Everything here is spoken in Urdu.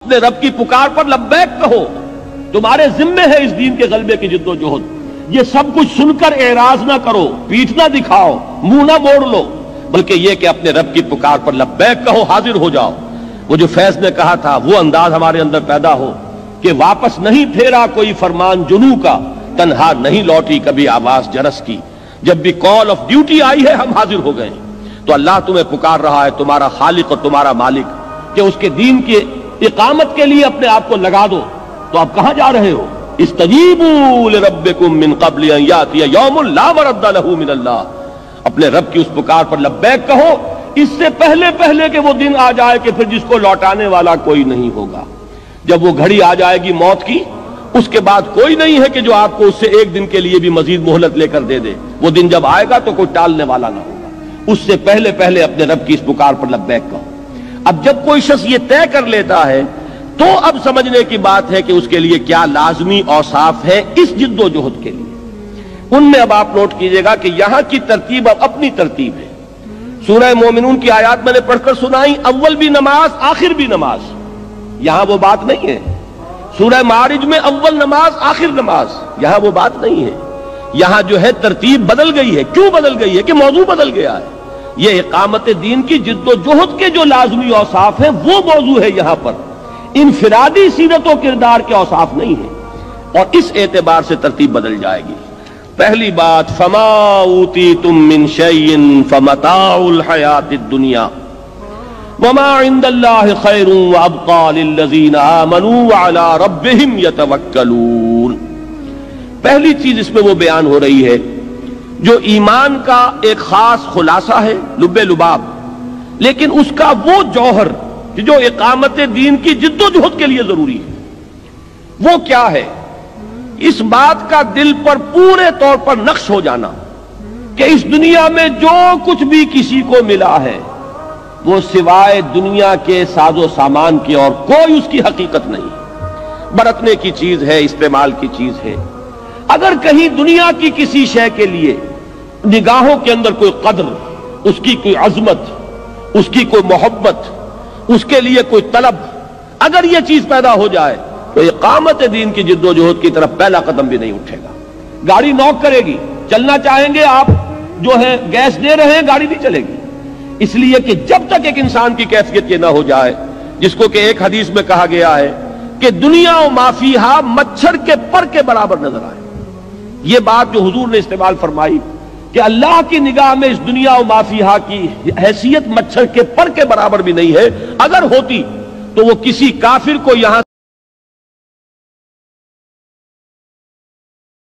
اپنے رب کی پکار پر لبیک کہو، تمہارے ذمے ہے اس دین کے غلبے کی جد و جہد۔ یہ سب کچھ سن کر اعراض نہ کرو، پیٹھ نہ دکھاؤ، منہ نہ موڑ لو، بلکہ یہ کہ اپنے رب کی پکار پر لبیک کہو، حاضر ہو جاؤ۔ وہ جو فیض نے کہا تھا وہ انداز ہمارے اندر پیدا ہو کہ واپس نہیں پھیرا کوئی فرمان جنوں کا، تنہا نہیں لوٹی کبھی آواز جرس کی۔ جب بھی کال آف ڈیوٹی آئی ہے ہم حاضر ہو گئے۔ تو اللہ تمہیں پکار رہا ہے، تمہارا خالق اور تمہارا مالک، کہ اس کے دین کی اقامت کے لیے اپنے آپ کو لگا دو۔ تو آپ کہاں جا رہے ہو؟ استجیبوا لربکم من قبل ان یاتی یوم لا مرد له من اللہ، اپنے رب کی اس پکار پر لبیک کہو اس سے پہلے کہ وہ دن آ جائے کہ پھر جس کو لوٹانے والا کوئی نہیں ہوگا۔ جب وہ گھڑی آ جائے گی موت کی، اس کے بعد کوئی نہیں ہے کہ جو آپ کو اس سے ایک دن کے لیے بھی مزید مہلت لے کر دے دے۔ وہ دن جب آئے گا تو کوئی ٹالنے والا نہ ہوگا۔ اس سے پہلے اپنے رب کی اس پکار پر لبیک کہو۔ اب جب کوئی شخص یہ طے کر لیتا ہے تو اب سمجھنے کی بات ہے کہ اس کے لیے کیا لازمی اوصاف ہے اس جد و جہد کے لیے۔ ان میں اب آپ نوٹ کیجئے گا کہ یہاں کی ترتیب اب اپنی ترتیب ہے۔ سورہ مومنون کی آیات میں نے پڑھ کر سنائی، اول بھی نماز آخر بھی نماز، یہاں وہ بات نہیں ہے۔ سورہ معارج میں اول نماز آخر نماز، یہاں وہ بات نہیں ہے۔ یہاں جو ہے ترتیب بدل گئی ہے۔ کیوں بدل گئی ہے؟ کہ موضوع بدل گیا ہے۔ یہ اقامت دین کی جد و جہد کے جو لازمی اوصاف ہیں وہ موضوع ہے یہاں پر، انفرادی سیرت و کردار کے اوصاف نہیں ہیں، اور اس اعتبار سے ترتیب بدل جائے گی۔ پہلی بات، فما اوتیتم من شیء فمتاع الحیات الدنیا وما عند اللہ خیر وابقى للذین آمنوا وعلی ربہم یتوکلون۔ پہلی چیز اس میں وہ بیان ہو رہی ہے جو ایمان کا ایک خاص خلاصہ ہے، لب لباب، لیکن اس کا وہ جوہر جو اقامت دین کی جد و جہد کے لیے ضروری ہے۔ وہ کیا ہے؟ اس بات کا دل پر پورے طور پر نقش ہو جانا کہ اس دنیا میں جو کچھ بھی کسی کو ملا ہے وہ سوائے دنیا کے ساز و سامان کے اور کوئی اس کی حقیقت نہیں، برتنے کی چیز ہے، استعمال کی چیز ہے۔ اگر کہیں دنیا کی کسی شے کے لیے نگاہوں کے اندر کوئی قدر، اس کی کوئی عظمت، اس کی کوئی محبت، اس کے لیے کوئی طلب، اگر یہ چیز پیدا ہو جائے تو اقامت دین کی جد و جہد کی طرف پہلا قدم بھی نہیں اٹھے گا۔ گاڑی نوک کرے گی، چلنا چاہیں گے آپ جو ہے گیس دے رہے ہیں، گاڑی نہیں چلے گی، اس لیے کہ جب تک ایک انسان کی کیفیت یہ نہ ہو جائے جس کو کہ ایک حدیث میں کہا گیا ہے کہ دنیا و ما فیہا مچھر کے پر کے برابر نظر آئے۔ یہ بات جو حضور نے استعمال فرمائی کہ اللہ کی نگاہ میں اس دنیا و ما فیہا کی حیثیت مچھر کے پر کے برابر بھی نہیں ہے، اگر ہوتی تو وہ کسی کافر کو یہاں